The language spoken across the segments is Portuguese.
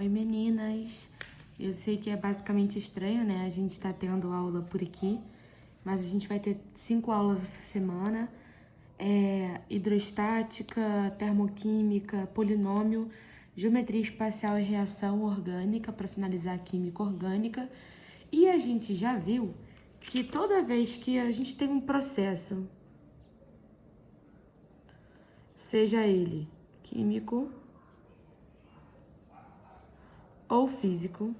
Oi, meninas! Eu sei que é basicamente estranho, né? A gente tá tendo aula por aqui, mas a gente vai ter 5 aulas essa semana. Hidrostática, termoquímica, polinômio, geometria espacial e reação orgânica, para finalizar a química orgânica. E a gente já viu que toda vez que a gente tem um processo, seja ele químico ou físico,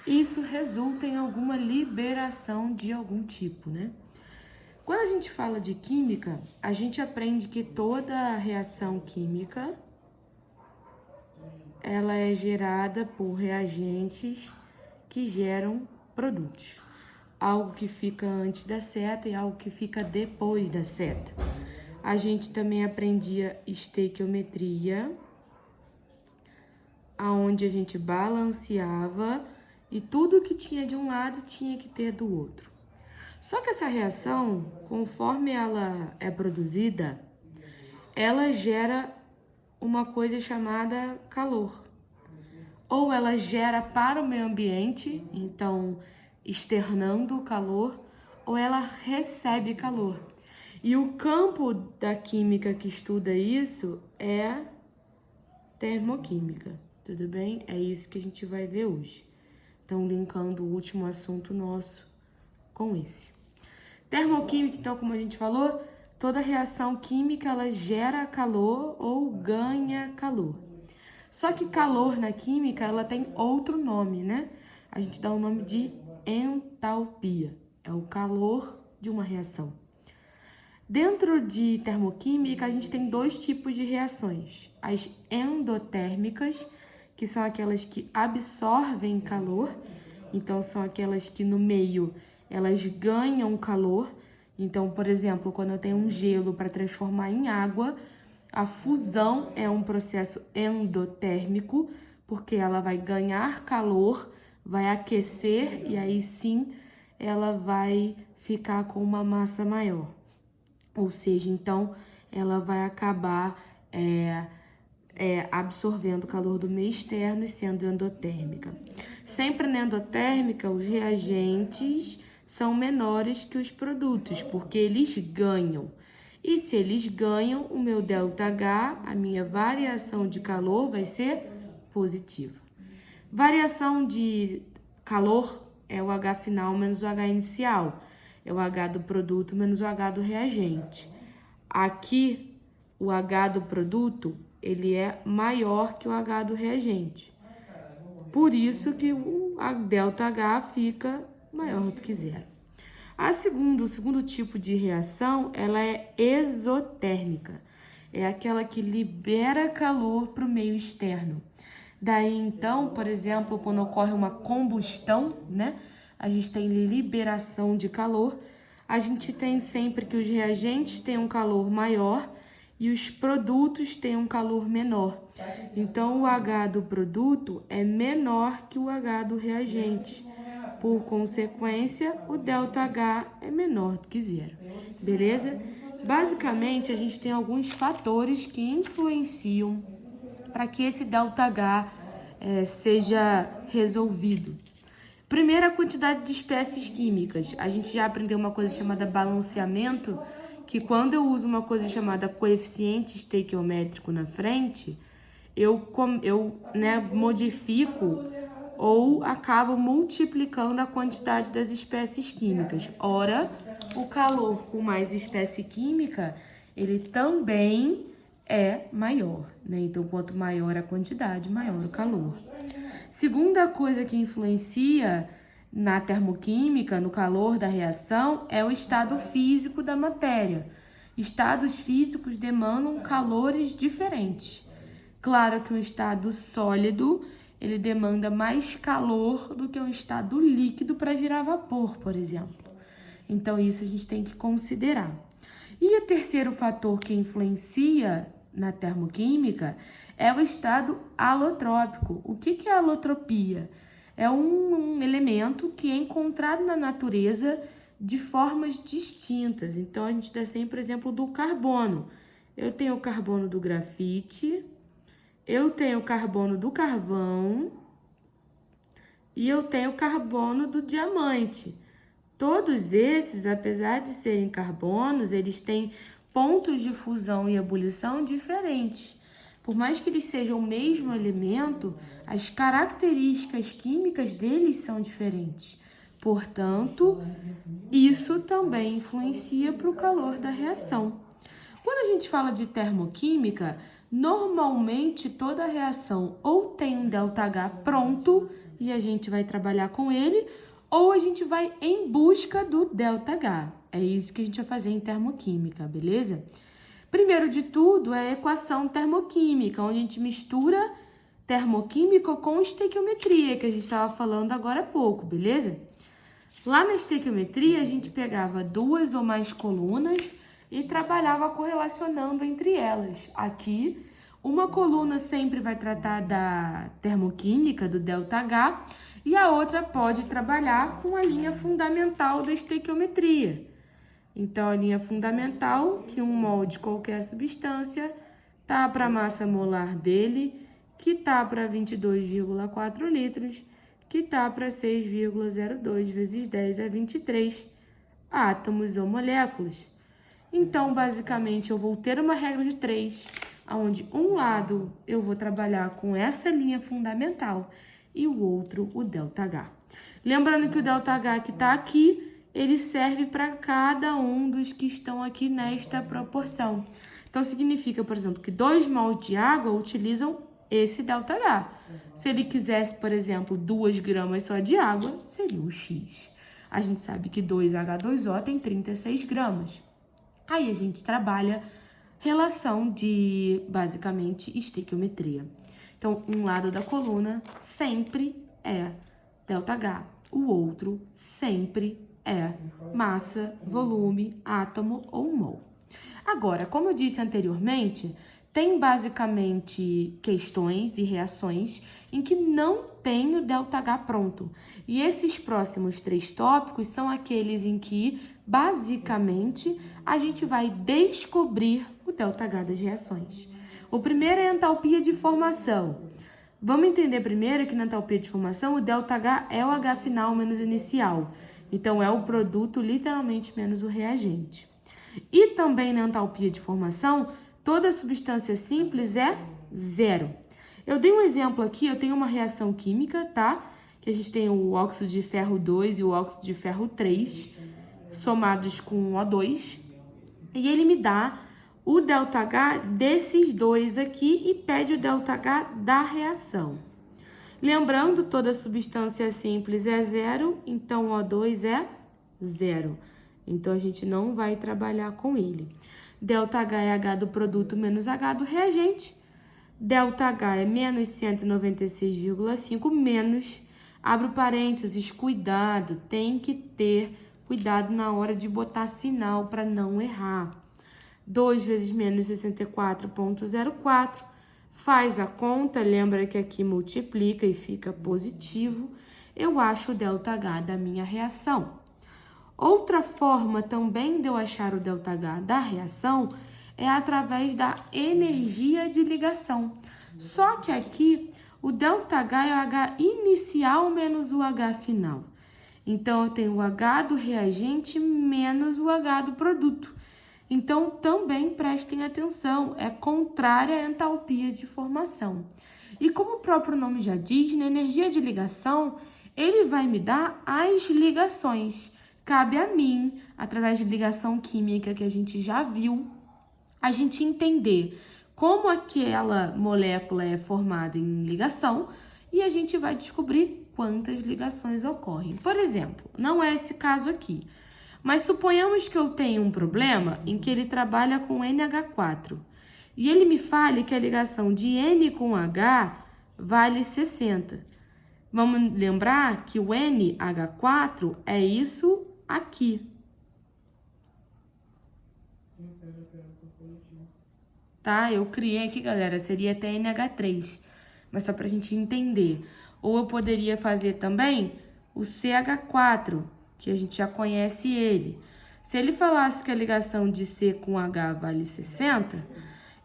isso resulta em alguma liberação de algum tipo, né? Quando a gente fala de química, a gente aprende que toda reação química ela é gerada por reagentes que geram produtos. Algo que fica antes da seta e algo que fica depois da seta. A gente também aprendia estequiometria, aonde a gente balanceava e tudo que tinha de um lado tinha que ter do outro. Só que essa reação, conforme ela é produzida, ela gera uma coisa chamada calor. Ou ela gera para o meio ambiente, então externando o calor, ou ela recebe calor. E o campo da química que estuda isso é termoquímica, tudo bem? É isso que a gente vai ver hoje. Então, linkando o último assunto nosso com esse. Termoquímica, então, como a gente falou, toda reação química ela gera calor ou ganha calor. Só que calor na química ela tem outro nome, né? A gente dá o nome de entalpia. É o calor de uma reação. Dentro de termoquímica, a gente tem dois tipos de reações. As endotérmicas, que são aquelas que absorvem calor. Então, são aquelas que no meio elas ganham calor. Então, por exemplo, quando eu tenho um gelo para transformar em água, a fusão é um processo endotérmico, porque ela vai ganhar calor, vai aquecer e aí sim ela vai ficar com uma massa maior. Ou seja, então ela vai acabar absorvendo o calor do meio externo e sendo endotérmica. Sempre na endotérmica, os reagentes são menores que os produtos, porque eles ganham. E se eles ganham, o meu ΔH, a minha variação de calor, vai ser positiva. Variação de calor é o H final menos o H inicial. É o H do produto menos o H do reagente. Aqui, o H do produto, ele é maior que o H do reagente. Por isso que o ΔH fica maior do que zero. O segundo tipo de reação, ela é exotérmica. É aquela que libera calor para o meio externo. Daí, então, por exemplo, quando ocorre uma combustão, né? A gente tem liberação de calor. A gente tem sempre que os reagentes têm um calor maior e os produtos têm um calor menor. Então, o H do produto é menor que o H do reagente. Por consequência, o ΔH é menor do que zero, beleza? Basicamente, a gente tem alguns fatores que influenciam para que esse ΔH seja resolvido. Primeiro, a quantidade de espécies químicas. A gente já aprendeu uma coisa chamada balanceamento, que quando eu uso uma coisa chamada coeficiente estequiométrico na frente, eu modifico ou acabo multiplicando a quantidade das espécies químicas. Ora, o calor com mais espécie química, ele também é maior, né? Então, quanto maior a quantidade, maior o calor. Segunda coisa que influencia na termoquímica, no calor da reação, é o estado físico da matéria. Estados físicos demandam calores diferentes. Claro que um estado sólido, ele demanda mais calor do que um estado líquido para virar vapor, por exemplo. Então, isso a gente tem que considerar. E o terceiro fator que influencia na termoquímica é o estado alotrópico. O que é alotropia? É um elemento que é encontrado na natureza de formas distintas. Então, a gente dá sempre o exemplo do carbono. Eu tenho o carbono do grafite, eu tenho o carbono do carvão e eu tenho o carbono do diamante. Todos esses, apesar de serem carbonos, eles têm pontos de fusão e ebulição diferentes. Por mais que eles sejam o mesmo elemento, as características químicas deles são diferentes. Portanto, isso também influencia para o calor da reação. Quando a gente fala de termoquímica, normalmente toda reação ou tem um ΔH pronto e a gente vai trabalhar com ele, ou a gente vai em busca do ΔH. É isso que a gente vai fazer em termoquímica, beleza? Primeiro de tudo é a equação termoquímica, onde a gente mistura termoquímica com estequiometria, que a gente estava falando agora há pouco, beleza? Lá na estequiometria, a gente pegava 2 ou mais colunas e trabalhava correlacionando entre elas. Aqui, uma coluna sempre vai tratar da termoquímica, do ΔH, e a outra pode trabalhar com a linha fundamental da estequiometria. Então, a linha fundamental, que um mol de qualquer substância tá para a massa molar dele, que tá para 22,4 litros, que tá para 6,02 vezes 10 é 23 átomos ou moléculas. Então, basicamente, eu vou ter uma regra de 3, onde um lado eu vou trabalhar com essa linha fundamental e o outro o ΔH. Lembrando que o ΔH que está aqui, ele serve para cada um dos que estão aqui nesta proporção. Então, significa, por exemplo, que 2 mols de água utilizam esse ΔH. Se ele quisesse, por exemplo, 2 gramas só de água, seria o X. A gente sabe que 2H2O tem 36 gramas. Aí a gente trabalha relação de, basicamente, estequiometria. Então, um lado da coluna sempre é ΔH, o outro sempre é massa, volume, átomo ou mol. Agora, como eu disse anteriormente, tem basicamente questões e reações em que não tem o ΔH pronto. E esses próximos 3 tópicos são aqueles em que, basicamente, a gente vai descobrir o ΔH das reações. O primeiro é a entalpia de formação. Vamos entender primeiro que na entalpia de formação o ΔH é o H final menos inicial. Então, é o produto literalmente menos o reagente. E também na entalpia de formação, toda substância simples é zero. Eu dei um exemplo aqui, eu tenho uma reação química, tá? Que a gente tem o óxido de ferro 2 e o óxido de ferro 3 somados com O2. E ele me dá o ΔH desses dois aqui e pede o ΔH da reação. Lembrando, toda substância simples é zero, então O2 é zero. Então, a gente não vai trabalhar com ele. ΔH é H do produto menos H do reagente. ΔH é menos 196,5 menos, abre parênteses, cuidado, tem que ter cuidado na hora de botar sinal para não errar. 2 vezes menos 64,04, faz a conta, lembra que aqui multiplica e fica positivo, eu acho o ΔH da minha reação. Outra forma também de eu achar o ΔH da reação é através da energia de ligação. Só que aqui o ΔH é o H inicial menos o H final. Então, eu tenho o H do reagente menos o H do produto. Então, também prestem atenção, é contrária à entalpia de formação. E como o próprio nome já diz, na energia de ligação, ele vai me dar as ligações. Cabe a mim, através de ligação química que a gente já viu, a gente entender como aquela molécula é formada em ligação e a gente vai descobrir quantas ligações ocorrem. Por exemplo, não é esse caso aqui, mas suponhamos que eu tenho um problema em que ele trabalha com NH4 e ele me fale que a ligação de N com H vale 60. Vamos lembrar que o NH4 é isso aqui. Tá? Eu criei aqui, galera, seria até NH3, mas só pra gente entender. Ou eu poderia fazer também o CH4, que a gente já conhece ele. Se ele falasse que a ligação de C com H vale 60,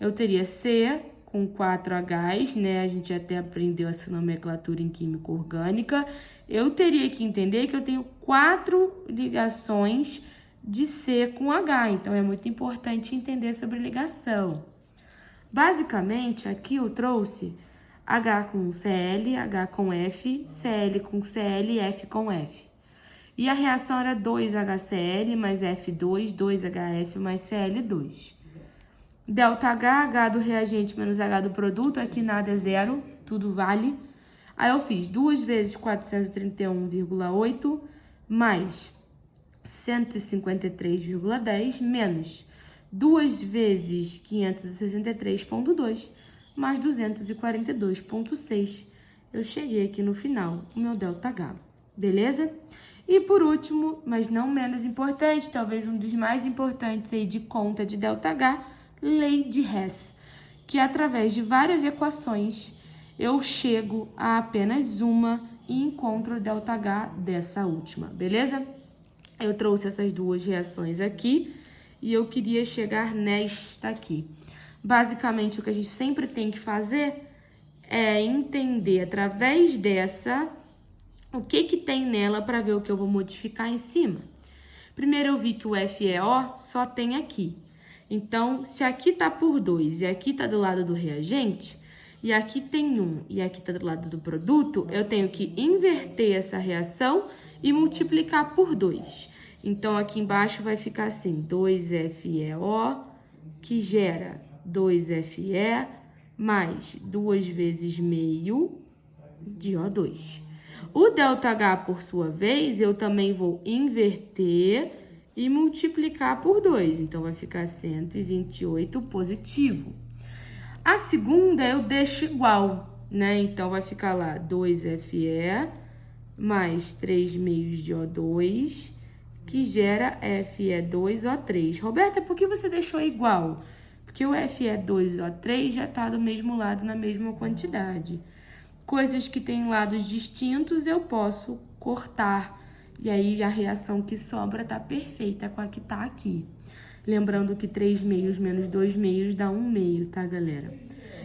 eu teria C com 4 Hs, né? A gente até aprendeu essa nomenclatura em química orgânica. Eu teria que entender que eu tenho 4 ligações de C com H, então é muito importante entender sobre ligação. Basicamente, aqui eu trouxe H com Cl, H com F, Cl com Cl e F com F. E a reação era 2HCl mais F2, 2HF mais Cl2. ΔH, H do reagente menos H do produto, aqui nada é zero, tudo vale. Aí eu fiz 2 vezes 431,8 mais 153,10 menos 2 vezes 563,2 mais 242,6. Eu cheguei aqui no final, o meu ΔH, beleza? E por último, mas não menos importante, talvez um dos mais importantes aí de conta de ΔH, lei de Hess, que através de várias equações eu chego a apenas uma e encontro o ΔH dessa última, beleza? Eu trouxe essas duas reações aqui e eu queria chegar nesta aqui. Basicamente, o que a gente sempre tem que fazer é entender através dessa o que tem nela para ver o que eu vou modificar em cima. Primeiro eu vi que o FeO só tem aqui. Então, se aqui tá por 2 e aqui tá do lado do reagente, e aqui tem 1 e aqui tá do lado do produto, eu tenho que inverter essa reação e multiplicar por 2. Então, aqui embaixo vai ficar assim, 2FeO, que gera 2Fe mais 2 vezes meio de O2. O ΔH, por sua vez, eu também vou inverter e multiplicar por 2. Então, vai ficar 128 positivo. A segunda eu deixo igual, né? Então, vai ficar lá 2Fe mais 3 meios de O2, que gera Fe2O3. Roberta, por que você deixou igual? Porque o Fe2O3 já está do mesmo lado na mesma quantidade. Coisas que têm lados distintos eu posso cortar. E aí a reação que sobra tá perfeita com a que tá aqui. Lembrando que 3 meios menos 2 meios dá 1 meio, tá, galera?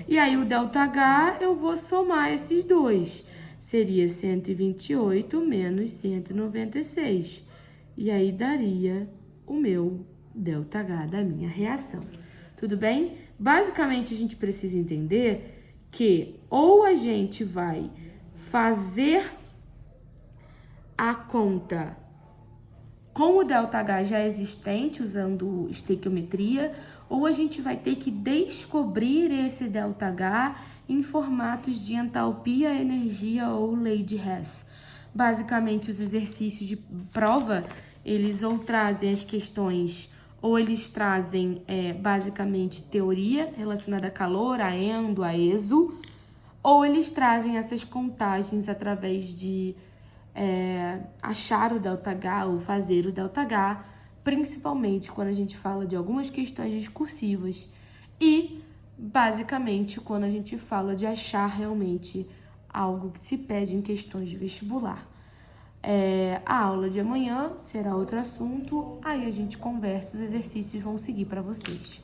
E aí o ΔH eu vou somar esses dois. Seria 128 menos 196. E aí daria o meu ΔH da minha reação. Tudo bem? Basicamente a gente precisa entender que ou a gente vai fazer a conta com o ΔH já existente, usando estequiometria, ou a gente vai ter que descobrir esse ΔH em formatos de entalpia, energia ou lei de Hess. Basicamente, os exercícios de prova, eles ou trazem as questões, ou eles trazem, basicamente, teoria relacionada a calor, a endo, a exo, ou eles trazem essas contagens através de achar o ΔH ou fazer o ΔH, principalmente quando a gente fala de algumas questões discursivas e, basicamente, quando a gente fala de achar realmente algo que se pede em questões de vestibular. A aula de amanhã será outro assunto, aí a gente conversa, os exercícios vão seguir para vocês.